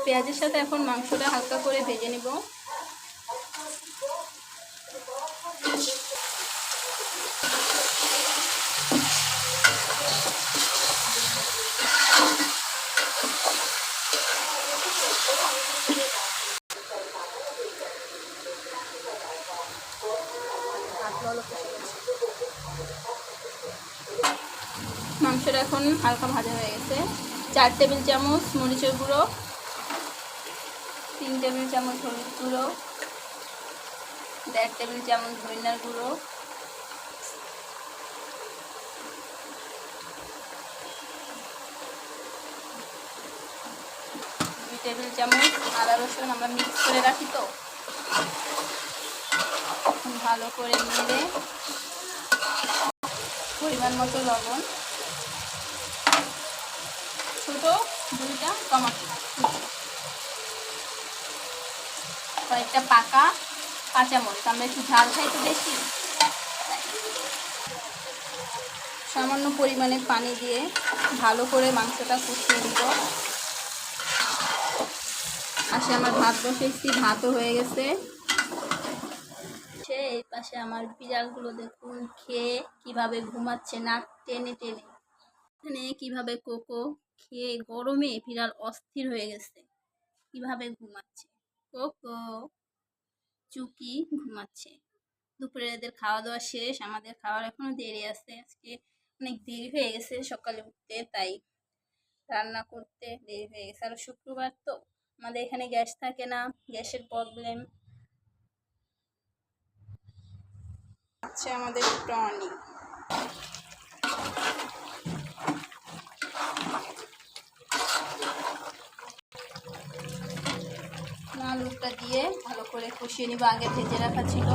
পেঁয়াজের সাথে এখন মাংসটা হালকা করে ভেজে নেব। মাংসটা এখন হালকা ভাজা হয়ে গেছে। 4 টেবিল চামচ মরিচের গুঁড়ো, 3 টেবিল চামচ হলুদ গুঁড়ো, 1.5 টেবিল চামচ ধনিয়ার গুঁড়ো, 2 টেবিল চামচ আদা রসুন আমরা মিক্স করে রাখি তো, ভালো করে নেড়ে পরিমাণ মতো লবণ, ছোট 2টা টমেটো, কয়েকটা পাকা কাঁচামরিচ, আমরা একটু ঝাল খাই তো বেশি, সামান্য পরিমাণে পানি দিয়ে ভালো করে মাংসটা কষিয়ে দিব। পাশে আমার ভাত বসেছি, ভাতও হয়ে গেছে। এই পাশে আমার বিড়ালগুলো দেখুন খেয়ে কিভাবে ঘুমাচ্ছে নাক টেনে টেনে। এখানে কিভাবে কোকো খেয়ে গরমে বিড়াল অস্থির হয়ে গেছে, কিভাবে ঘুমাচ্ছে। কোকো চুকি ঘুমাচ্ছে। দুপুরে এদের খাওয়া দাওয়া শেষ, আমাদের খাওয়ার এখনো দেরি আছে। আজকে অনেক দেরি হয়ে গেছে সকালে উঠতে, তাই রান্না করতে দেরি হয়ে গেছে। আর শুক্রবার তো আমাদের এখানে গ্যাস থাকে না, গ্যাসের প্রবলেম আছে। আমাদের টনি আলুটা দিয়ে ভালো করে কষিয়ে নিব, আগে ভেজে রাখা ছিল।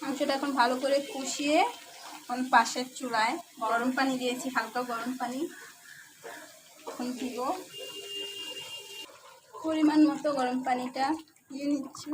মাংসটা এখন ভালো করে কষিয়ে এখন পাশের চুলায় গরম পানি দিয়েছি, হালকা গরম পানি এখন দিব। পরিমাণ মতো গরম পানিটা দিয়ে নিচ্ছি।